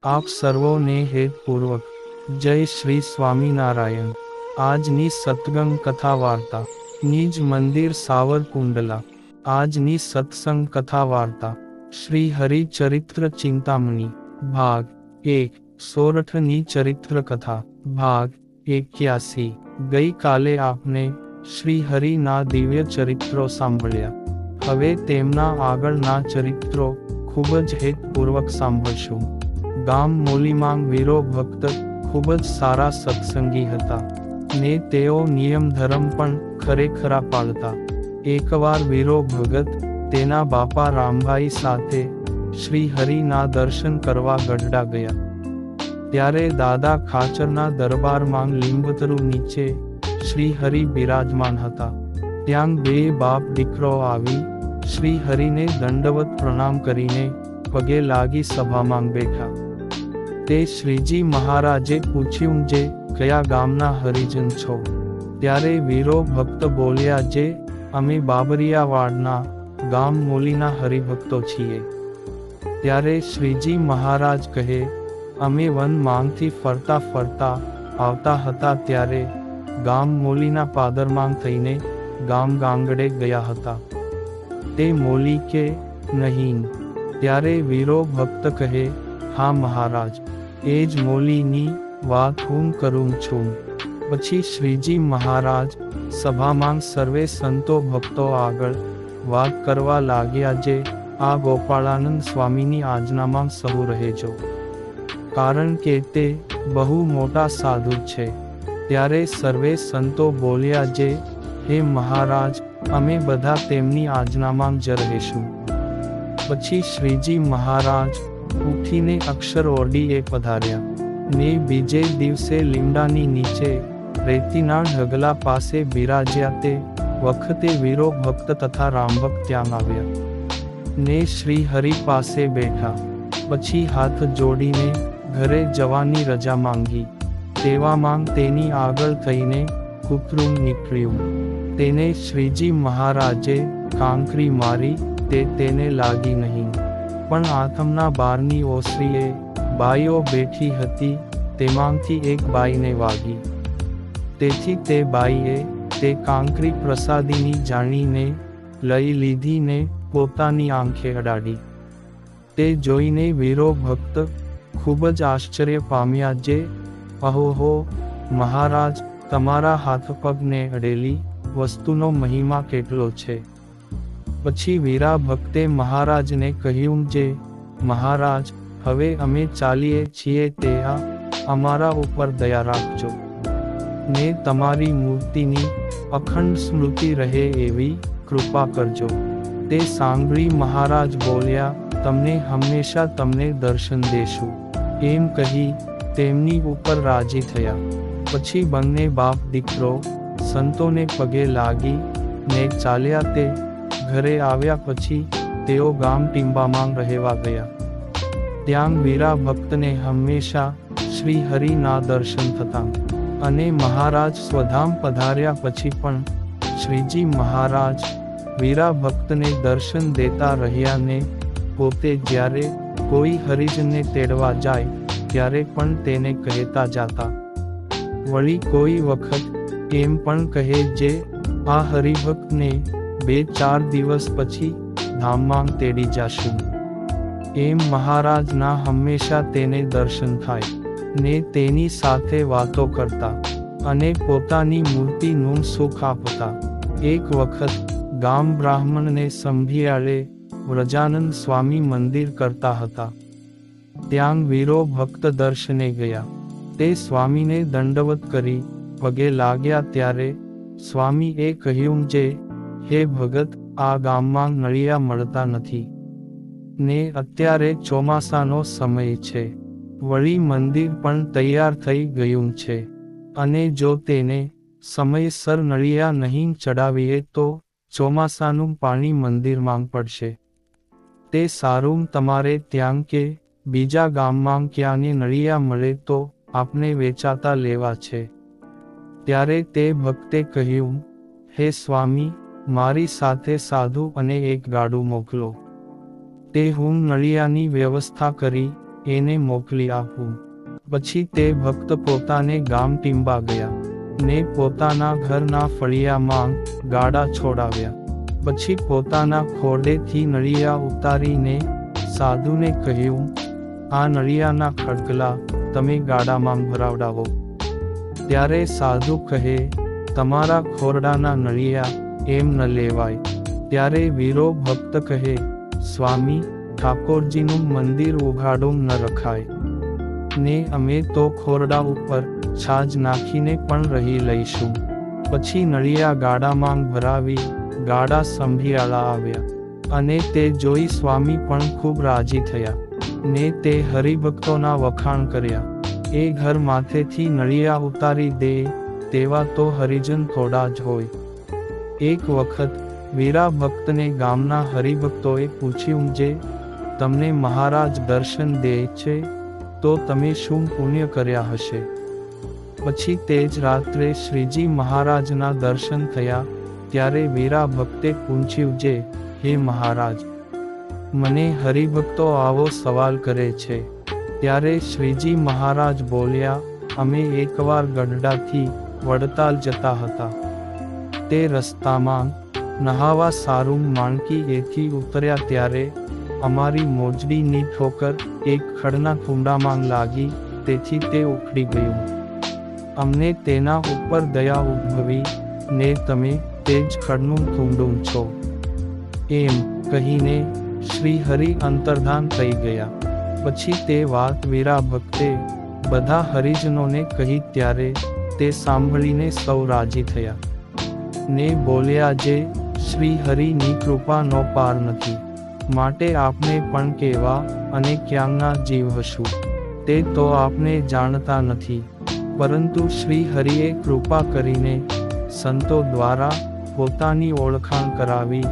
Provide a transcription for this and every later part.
આપ સર્વોને હેતપૂર્વક જય શ્રી સ્વામિનારાયણ। આજની સત્સંગ કથા વાર્તા નિજ મંદિર સાવરકુંડલા। આજની સત્સંગ કથા વાર્તા શ્રી હરિચરિત્ર ચિંતામણી ભાગ 1 સોરઠની ચરિત્ર કથા ભાગ 81। ગઈ કાલે આપને શ્રી હરિના દિવ્ય ચરિત્રો સાંભળ્યા। હવે તેમના આગળના ચરિત્રો ખૂબ જ હેતપૂર્વક સાંભળશું। ગામ મોલીમાં વીરો ભક્ત ખૂબ જ સારા સત્સંગી હતા ને તેઓ નિયમ ધર્મ પણ ખરેખરા પાળતા। એકવાર વીરો ભગત તેના બાપા રામભાઈ સાથે શ્રી હરિના દર્શન કરવા ગઢડા ગયા। ત્યારે દાદા ખાચરના દરબારમાં લીંબતરુ નીચે શ્રી હરિ બિરાજમાન હતા। ત્યાં બે બાપ દીકરો આવી શ્રી હરિને દંડવત પ્રણામ કરીને પગે લાગી સભામાં બેઠા। તે શ્રીજી મહારાજે પૂછ્યું જે કયા ગામના હરિજન છો? ત્યારે વીરો ભક્ત બોલ્યા જે અમે બાબરિયાવાડના ગામ મોલીના હરિભક્તો છીએ। ત્યારે શ્રીજી મહારાજ કહે અમે વન માંગથી ફરતા ફરતા આવતા હતા ત્યારે ગામ મોલીના પાદરમાં થઈને ગામ ગાંગડે ગયા હતા। તે મોલી કે નહીં? ત્યારે વીરો ભક્ત કહે હા મહારાજ, એ જ મોલીની વાત હું કરું છું। પછી શ્રીજી મહારાજ સભામાં સર્વે સંતો ભક્તો આગળ વાત કરવા લાગ્યા જે આ ગોપાળાનંદ સ્વામીની આજ્ઞામાં સહુ રહેજો, કારણ કે તે બહુ મોટા સાધુ છે। ત્યારે સર્વે સંતો બોલ્યા જે હે મહારાજ, અમે બધા તેમની આજ્ઞામાં જ રહીશું। પછી શ્રીજી મહારાજ ઉઠીને અક્ષર ઓરડીએ પધાર્યા ને બીજે દિવસે લીમડાની નીચે રેતીના ઢગલા પાસે બિરાજ્યા। તે વખતે વીરો ભક્ત તથા રામભક્ત ત્યાં આવ્યા ને શ્રી હરિ પાસે બેઠા। પછી હાથ જોડીને ઘરે જવાની રજા માંગી। તેવામાં તેની આગળ થઈને કૂતરું નીકળ્યું। તેને શ્રીજી મહારાજે કાંકરી મારી, તે તેને લાગી નહીં, પણ આથમના બારની ઓસરીએ બાઈઓ બેઠી હતી તેમાંથી એક બાઈને વાગી। તેથી તે બાઈએ તે કાંકરી પ્રસાદીની જાણીને લઈ લીધી ને પોતાની આંખે અડાડી। તે જોઈને વીરો ભક્ત ખૂબ જ આશ્ચર્ય પામ્યા જે અહોહો મહારાજ, તમારા હાથ પગને અડેલી વસ્તુનો મહિમા કેટલો છે। પછી વીરા ભક્તે મહારાજને કહ્યું જે મહારાજ, હવે અમે ચાલીએ છીએ તે અમારા ઉપર દયા રાખજો ને તમારી મૂર્તિની અખંડ સ્મૃતિ રહે એવી કૃપા કરજો। તે સાંભળી મહારાજ બોલ્યા તમને હંમેશા તમને દર્શન દેશું, એમ કહી તેમની ઉપર રાજી થયા। પછી બંને બાપ દીકરો સંતોને પગે લાગી ને ચાલ્યા। તે ઘરે આવ્યા પછી તેઓ ગામ ટીંબામાં રહેવા ગયા। ત્યાં વીરા ભક્તને હંમેશા શ્રી હરિના દર્શન થતા અને મહારાજ સ્વધામ પધાર્યા પછી પણ શ્રીજી મહારાજ વીરા ભક્તને દર્શન દેતા રહ્યા ને પોતે જ્યારે કોઈ હરિજનને તેડવા જાય ત્યારે પણ તેને કહેતા જાતા। વળી કોઈ વખત એમ પણ કહે જે આ હરિભક્તને 2-4 દિવસ પછી ધામમાં તેડી જાશું, એમ મહારાજના હંમેશા તેને દર્શન થાય ને તેની સાથે વાતો કરતા અને પોતાની મૂર્તિનું સુખ આપતા। એક વખત ગામ બ્રાહ્મણને સંભિયાળે વ્રજાનંદ સ્વામી મંદિર કરતા હતા। ત્યાં વીરો ભક્ત દર્શને ગયા। તે સ્વામીને દંડવત કરી પગે લાગ્યા ત્યારે સ્વામીએ કહ્યું જે હે ભગત, આ ગામમાં નળિયા મળતા નથી ને અત્યારે ચોમાસાનો સમય છે, વળી મંદિર પણ તૈયાર થઈ ગયું છે અને જો તેને સમયસર નળિયા નહીં ચડાવીએ તો ચોમાસાનું પાણી મંદિરમાં પડશે। તે સારું તમારે ત્યાં કે બીજા ગામમાં ક્યાંને નળિયા મળે તો આપને વેચાતા લેવા છે। ત્યારે તે ભક્તે કહ્યું હે સ્વામી, મારી સાથે સાધુ અને એક ગાડું મોકલો, તે હું નળિયાની વ્યવસ્થા કરી એને મોકલી આપું. પછી તે ભક્ત પોતાને ગામ ટીંબા ગયા ને પોતાના ઘરના ફળિયામાં ગાડા છોડાવ્યા. પછી પોતાના ખોડેથી નળિયા ઉતારીને સાધુને કહ્યું, આ નળિયાના ખડકલા તમે ગાડામાં ભરાવડાવો. ત્યારે સાધુ કહે, તમારા ખોરડાના નળિયા એમ ન લેવાય. ત્યારે વીરો ભક્ત કહે, સ્વામી, ઠાકોરજીનું મંદિર ઉઘાડું ન રખાય ને અમે તો ખોરડા ઉપર છાજ નાખીને પણ રહી લઈશું. પછી નળિયા ગાડામાં ભરાવી ગાડા સંભિયાળા આવ્યા અને તે જોઈ સ્વામી પણ ખૂબ રાજી થયા ને તે હરિભક્તોના વખાણ કર્યા. એ ઘર માથેથી નળિયા ઉતારી દે તેવા તો હરિજન થોડા જ હોય. એક વખત વીરા ભક્તને ગામના હરિભક્તોએ પૂછ્યું, જે તમને મહારાજ દર્શન દે છે તો તમે શું પુણ્ય કર્યા હશે? પછી તે જ રાત્રે શ્રીજી મહારાજના દર્શન થયા. ત્યારે વીરા ભક્તે પૂછ્યું, જે હે મહારાજ, મને હરિભક્તો આવો સવાલ કરે છે. ત્યારે શ્રીજી મહારાજ બોલ્યા, અમે એકવાર ગઢડાથી વડતાલ જતા હતા. તે રસ્તામાં નહાવા સારું માણકી એથી ઉતર્યા ત્યારે અમારી મોજડીની ઠોકર એક ખડના કુંડામાં લાગી, તેથી તે ઉખડી ગયું. અમને તેના ઉપર દયા ઉદ્ભવી ને તમે તે જ ખડનું કુંડું છો એમ કહીને શ્રી હરિ અંતર્ધાન થઈ ગયા. પછી તે વાત વીરા ભક્તે બધા હરિજનોને કહી. ત્યારે તે સાંભળીને સૌ રાજી થયા ને બોલ્યા, જે શ્રી હરિની કૃપાનો પાર નથી, માટે આપને પણ કેવા અને ક્યાંના જીવ હશું તે તો આપને જાણતા નથી. પરંતુ શ્રી હરિએ કૃપા કરીને સંતો દ્વારા પોતાની ઓળખાણ કરાવી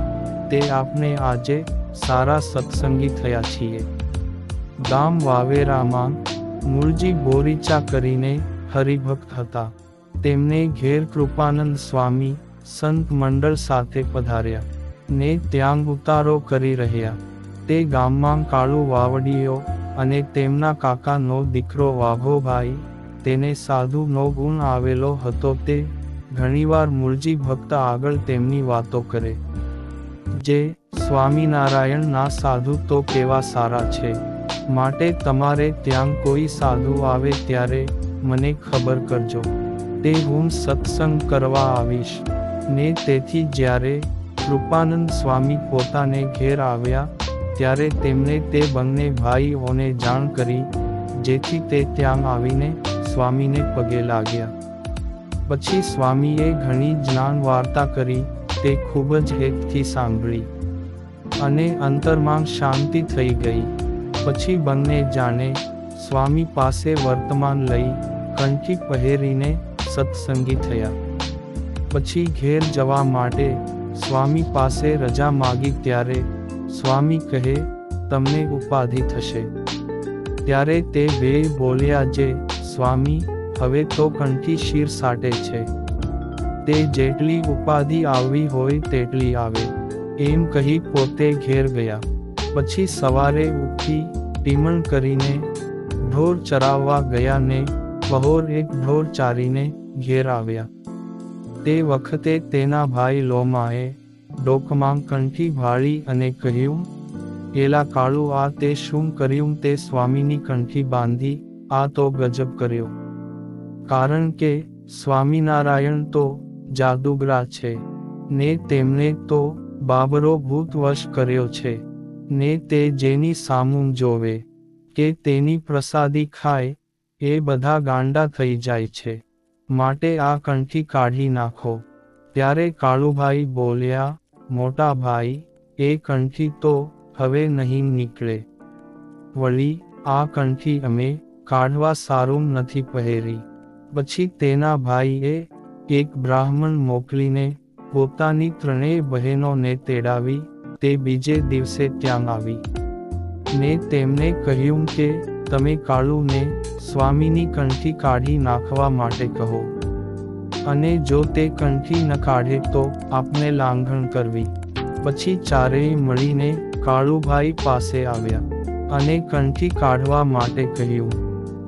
તે આપને આજે સારા સત્સંગી થયા છીએ. ગામ વાવેરામાં મૂળજી બોરીચા કરીને હરિભક્ત હતા. તેમને ઘેર કૃપાનંદ સ્વામી સંત મંડળ સાથે પધાર્યા ને ત્યાં ઉતારો કરી રહ્યા. તે ગામમાં કાળુ વાવડીયો અને તેમના કાકાનો દીકરો વાઘોભાઈ, તેને સાધુનો ગુણ આવેલો હતો. તે ઘણીવાર મૂળજી ભક્ત આગળ તેમની વાતો કરે, જે સ્વામિનારાયણના સાધુ તો કેવા સારા છે, માટે તમારે ત્યાં કોઈ સાધુ આવે ત્યારે મને ખબર કરજો, તે હું સત્સંગ કરવા આવીશ. ને તેથી જ્યારે કૃપાનંદ સ્વામી પોતાને ઘેર આવ્યા ત્યારે તેમણે તે બંને ભાઈઓને જાણ કરી, જેથી તે ત્યાં આવીને સ્વામીને પગે લાગ્યા. પછી સ્વામીએ ઘણી જ્ઞાન વાર્તા કરી. તે ખૂબ જ હેતથી સાંભળી અને અંતરમાં શાંતિ થઈ ગઈ. પછી બંને જાણે સ્વામી પાસે વર્તમાન લઈ કંઠી પહેરીને સત્સંગી થયા. પછી ઘેર જવા માટે સ્વામી પાસે રજા માગી. ત્યારે સ્વામી કહે, તમને ઉપાધિ થશે. ત્યારે તે બે બોલ્યા, જે સ્વામી, હવે તો કંઠી શીર સાટે છે, તે જેટલી ઉપાધિ આવવી હોય તેટલી આવે, એમ કહી પોતે ઘેર ગયા. પછી સવારે ઉઠી ટીમણ કરીને ઢોર ચરાવવા ગયા ને પહોર એક ઢોર ચારીને ઘેર આવ્યા. તે વખતે તેના ભાઈ લોમાએ ડોકમાં કંઠી ભાળી અને કહ્યું, એલા કાળુ, આ તે શું કર્યું? તે સ્વામીની કંઠી બાંધી, આ તો ગજબ કર્યો. કારણ કે સ્વામિનારાયણ તો જાદુગરા છે ને તેમને તો બાબરો ભૂતવશ કર્યો છે ને તે જેની સામું જોવે કે તેની પ્રસાદી ખાય એ બધા ગાંડા થઈ જાય છે, માટે આ કંઠી કાઢી નાખો. ત્યારે કાળુભાઈ બોલ્યા, મોટા ભાઈ, એ કંઠી તો હવે નહીં નીકળે. વળી આ કંઠી અમે કાઢવા સારું નથી પહેરી. પછી તેના ભાઈએ એક બ્રાહ્મણ મોકલીને પોતાની ત્રણેય બહેનોને તેડાવી. તે બીજે દિવસે ત્યાં આવી ને તેમને કહ્યું કે તમે કાળુને સ્વામીની કંઠી કાઢી નાખવા માટે કહો, અને જો તે કંઠી ન કાઢે તો આપને લાંઘણ કરવી. પછી ચારેય મળીને કાળુભાઈ પાસે આવ્યા અને કંઠી કાઢવા માટે કહ્યું,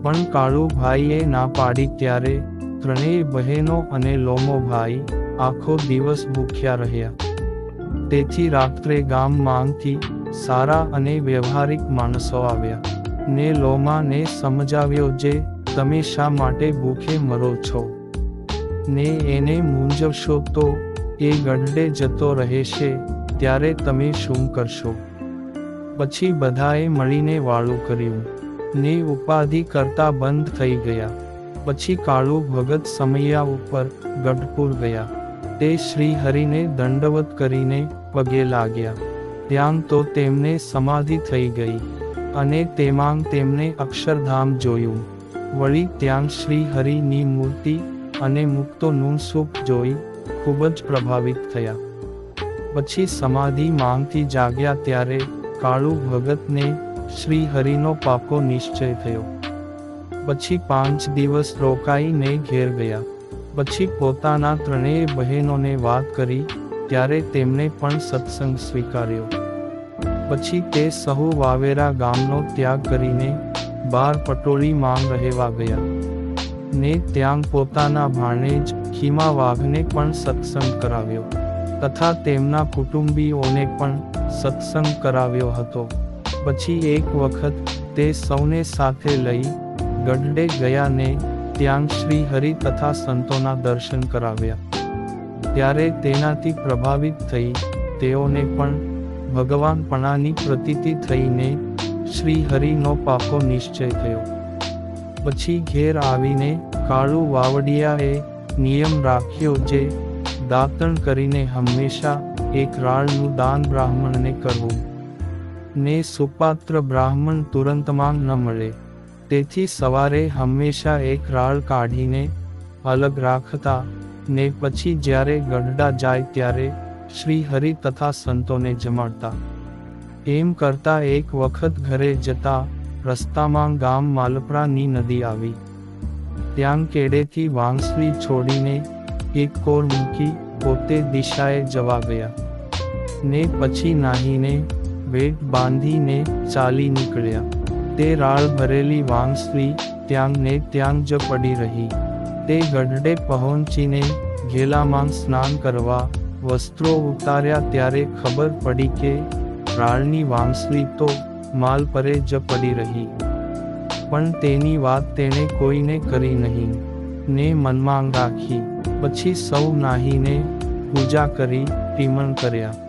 પણ કાળુભાઈએ ના પાડી. ત્યારે ત્રણેય બહેનો અને લોમોભાઈ આખો દિવસ ભૂખ્યા રહ્યા. તેથી રાત્રે ગામમાંથી સારા અને વ્યવહારિક માણસો આવ્યા, ને લોમાને સમજાવ્યો જે તમે શા માટે ભૂખે મરો છો, ને એને મૂંઝવશો તો એ ગઢડે જતો રહેશે, ત્યારે તમે શું કરશો? પછી બધાએ મળીને વાળું કર્યું, ને ઉપાધિ કરતા બંધ થઈ ગયા. પછી કાળુ ભગત સમૈયા ઉપર ગઢપુર ગયા. તે શ્રી હરિને દંડવત કરીને પગે લાગ્યા. ત્યાં તો તેમને સમાધિ થઈ ગઈ, અને તેમાં તેમને અક્ષરધામ જોયું. વળી ત્યાં શ્રી હરિની મૂર્તિ અને મુક્તોનું સુખ જોઈ ખૂબ જ પ્રભાવિત થયા. પછી સમાધિ માંથી જાગ્યા ત્યારે કાળુ ભગતને શ્રી હરિનો પાકો નિશ્ચય થયો. પછી 5 દિવસ રોકાઈને ઘેર ગયા. પછી પોતાના ત્રણેય બહેનોને વાત કરી, ત્યારે તેમણે પણ સત્સંગ સ્વીકાર્યો. પછી તે સહુ વાવેરા ગામનો ત્યાગ કરીને 12 પટોળીમાં રહેવા ગયા, ને ત્યાં પોતાના ભાણેજ ખીમા વાઘને પણ સત્સંગ કરાવ્યો, તથા તેમના કુટુંબીઓને પણ સત્સંગ કરાવ્યો હતો. પછી એક વખત તે સૌને સાથે લઈ ગઢડે ગયા ને ત્યાં શ્રી હરિ તથા સંતોના દર્શન કરાવ્યા. ત્યારે તેનાથી પ્રભાવિત થઈ તેઓને પણ ભગવાનપણાની પ્રતીતિ થઈને શ્રી હરિનો પાકો નિશ્ચય થયો. પછી ઘેર આવીને કાળુ વાવડિયાએ નિયમ રાખ્યો જે દાતણ કરીને હંમેશા એક રાળનું દાન બ્રાહ્મણને કરવું, ને સુપાત્ર બ્રાહ્મણ તુરંતમાં ન મળે. તેથી સવારે હંમેશા એક રાળ કાઢીને અલગ રાખતા, ને પછી જ્યારે ગઢડા જાય ત્યારે શ્રી હરિ તથા સંતોને જમાડતા. એમ કરતા એક વખત ઘરે જતા રસ્તામાં ગામ માલપરાની નદી આવી. ત્યાં કેડેથી વાંસળી છોડીને એક કોર મૂકી પોતે દિશાએ જવા ગયા, ને પછી નાહીને વેટ બાંધીને ચાલી નીકળ્યા. તે રાળ ભરેલી વાંસળી ત્યાં ને ત્યાં જ પડી રહી. તે ગઢડે પહોંચીને ઘેલામાં સ્નાન કરવા વસ્ત્રો ઉતાર્યા ત્યારે ખબર પડી કે રાળની વાંસળી તો માલ પરે જ પડી રહી. પણ તેની વાત તેણે કોઈને કરી નહીં, ને મનમાં રાખી. પછી સૌ નાહીને પૂજા કરી ટીમણ કર્યા,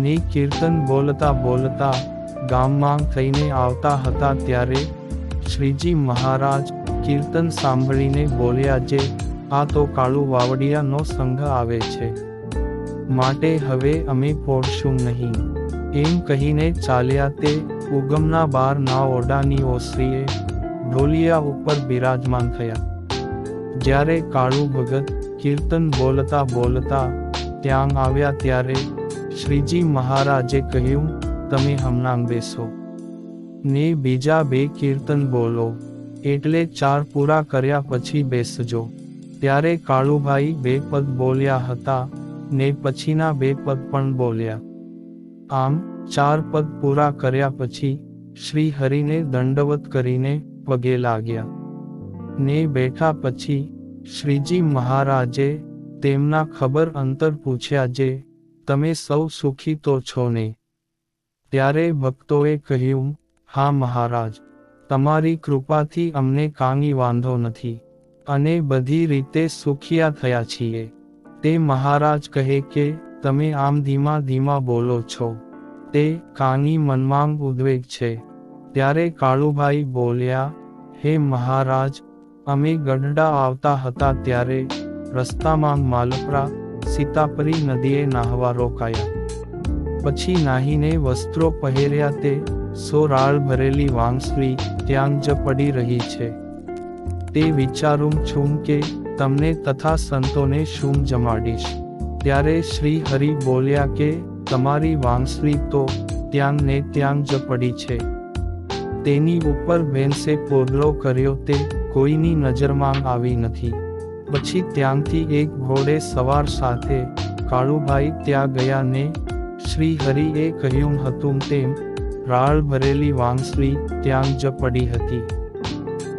ને કીર્તન બોલતા બોલતા ગામમાં થઈને આવતા હતા. ત્યારે શ્રીજી મહારાજ કીર્તન સાંભળીને બોલ્યા જે આ તો કાળુ વાવડિયાનો સંઘ આવે છે, માટે હવે અમે પોડશું નહીં. એમ કહીને ચાલ્યા. તે ઉગમના 12 ઓરડાની ઓસરીએ ઢોલિયા ઉપર બિરાજમાન થયા. જ્યારે કાળુ ભગત કીર્તન બોલતા બોલતા ત્યાં આવ્યા ત્યારે શ્રીજી મહારાજે કહ્યું, તમે હમણાં બેસો, ને બીજા 2 કીર્તન બોલો, એટલે 4 પૂરા કર્યા પછી બેસજો. ત્યારે કાળુભાઈ 2 પદ બોલ્યા હતા, ને પછીના 2 પદ પણ બોલ્યા. આમ 4 પદ પૂરા કર્યા પછી શ્રી હરિને દંડવત કરીને પગે લાગ્યા, ને બેઠા. પછી શ્રીજી મહારાજે તેમના ખબર અંતર પૂછ્યા જે તમે સૌ સુખી તો છો ને? ત્યારે ભક્તોએ કહ્યું, હા મહારાજ, તમારી કૃપાથી અમને કાંઈ વાંધો નથી, અને બધી રીતે સુખિયા થયા છીએ. તે મહારાજ કહે કે તમે આમ ધીમા ધીમા બોલો છો, તે કાંઈ મનમાં ઉદ્વેગ છે. ત્યારે કાળુભાઈ બોલ્યા, હે મહારાજ, અમે ગઢડા આવતા હતા ત્યારે રસ્તામાં માલપરા સીતાપરી નદીએ નાહવા રોકાયા. પછી નાહીને વસ્ત્રો પહેર્યા. તે 100 રાળ ભરેલી વાંસળી ત્યાં જ પડી રહી છે. તે વિચારું છું કે તમને તથા સંતોને શું જમાડીશ. ત્યારે શ્રી હરિ બોલ્યા કે તમારી વાંસળી તો ત્યાં ને ત્યાં જ પડી છે. તેની ઉપર ભેંસે પોદળો કર્યો તે કોઈની નજરમાં આવી નથી. પછી ત્યાંથી એક ઘોડે સવાર સાથે કાળુભાઈ ત્યાં ગયા ને શ્રી હરિએ કહ્યું હતું તેમ રાળ ભરેલી વાંસળી ત્યાં જ પડી હતી.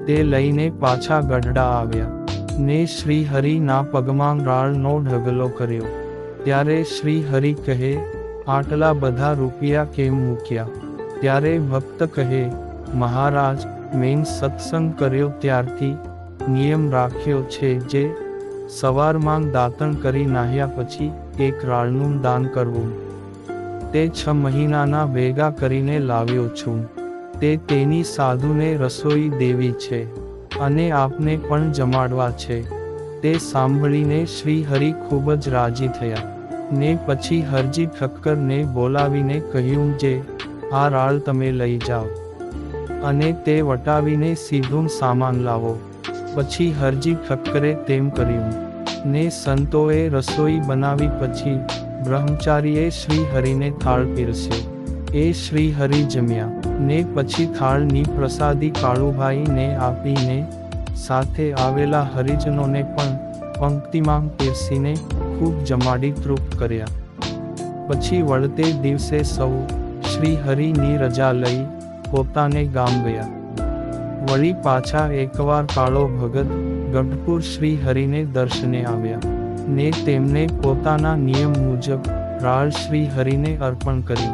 તે લઈને પાછા ગઢડા આવ્યા ને શ્રી હરિના પગમાં રાળનો ઢગલો કર્યો. ત્યારે શ્રી હરિ કહે, આટલા બધા રૂપિયા કેમ મૂક્યા? ત્યારે ભક્ત કહે, મહારાજ, મેં સત્સંગ કર્યો ત્યારથી નિયમ રાખ્યો છે જે સવારમાં દાતણ કરી નાહ્યા પછી એક રાળનું દાન કરવું. તે 6 મહિનાના ભેગા કરીને લાવ્યો છું. તે તેની સાધુને રસોઈ દેવી છે અને આપને પણ જમાડવા છે. તે સાંભળીને શ્રી હરિ ખૂબ જ રાજી થયા ને પછી હરજી ઠક્કરને બોલાવીને કહ્યું જે આ રાળ તમે લઈ જાઓ અને તે વટાવીને સીધું સામાન લાવો. પછી હરજી ઠક્કરે તેમ કર્યું ને સંતોએ રસોઈ બનાવી. પછી બ્રહ્મચારીએ શ્રી હરિને થાળ પીરસ્યો. એ શ્રી હરિ જમ્યા ને પછી થાળની પ્રસાદી કાળુભાઈને આપીને સાથે આવેલા હરિજનોને પણ પંક્તિમાં પીરસીને ખૂબ જમાડી તૃપ્ત કર્યા. પછી વળતે દિવસે સૌ શ્રી હરિની રજા લઈ પોતાને ગામ ગયા. વળી પાછા એકવાર કાળો ભગત ગઢપુર શ્રી હરિને દર્શને આવ્યા ને તેમને પોતાના નિયમ મુજબ રાળ શ્રી હરિને અર્પણ કરી.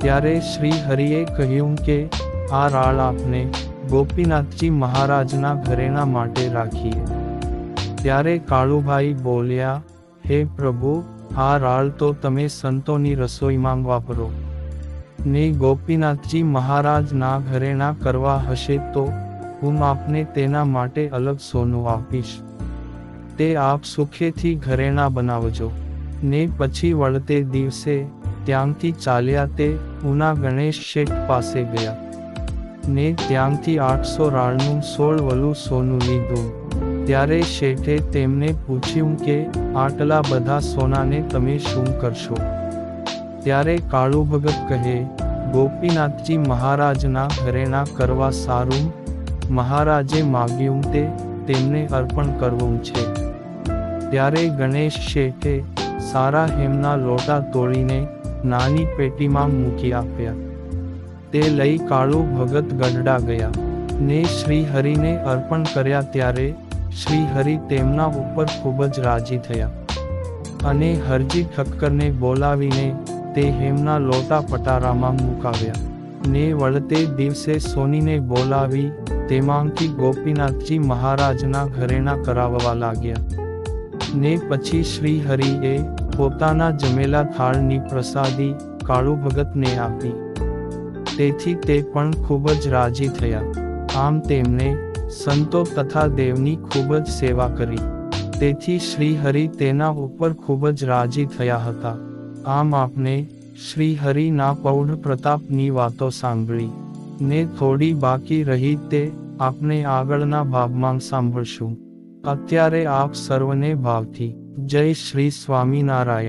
ત્યારે શ્રી હરિએ કહ્યું કે આ રાળ આપને ગોપીનાથજી મહારાજના ઘરેણા માટે રાખીએ. ત્યારે કાળુભાઈ બોલ્યા, હે પ્રભુ, આ રાળ તો તમે સંતોની રસોઈમાં વાપરો ને ગોપીનાથજી મહારાજના ઘરેણા કરવા હશે તો હું આપને તેના માટે અલગ સોનું આપીશ. તે આપ સુખેથી ઘરેણા બનાવજો. ને પછી વળતે દિવસે ત્યાંથી ચાલ્યા તે ઉના ગણેશ શેઠ પાસે ગયા ને ત્યાંથી 800 રાળનું 16 વલું સોનું લીધું. ત્યારે શેઠે તેમને પૂછ્યું કે આટલા બધા સોનાને તમે શું કરશો? ત્યારે કાળુ ભગત કહે, ગોપીનાથજી મહારાજના ઘરેણા કરવા સારું મહારાજે માગ્યું તે તેમને અર્પણ કરવું છે. ત્યારે ગણેશ શેઠે સારા હેમના લોટા તોડીને નાની પેટીમાં મૂકી આપ્યા. તે લઈ કાળુ ભગત ગઢડા ગયા ને શ્રી હરિને અર્પણ કર્યા. ત્યારે શ્રી હરિ તેમના ઉપર ખૂબ જ રાજી થયા અને હરજી ઠક્કરને બોલાવીને તે હેમના લોટા પટારામાં મુકાવ્યા ને વળતે દિવસે સોનીને બોલાવી તેમાંથી ગોપીનાથજી મહારાજના ઘરેણા કરાવવા લાગ્યા. ને પછી શ્રી હરિએ પોતાના જમેલા થાળની પ્રસાદી કાળુ ભગતને આપી. તેથી તે પણ ખૂબ જ રાજી થયા. આમ તેમને સંતો તથા દેવની ખૂબ જ સેવા કરી. તેથી શ્રી હરિ તેના ઉપર ખૂબ જ રાજી થયા હતા. આમ આપને શ્રી હરિના પૌઢ પ્રતાપની વાતો સાંભળી ને થોડી બાકી રહી તે આપને આગળના ભાગમાં સાંભળશું. અત્યારે આપ સર્વને ભાવથી જય શ્રી સ્વામિનારાયણ.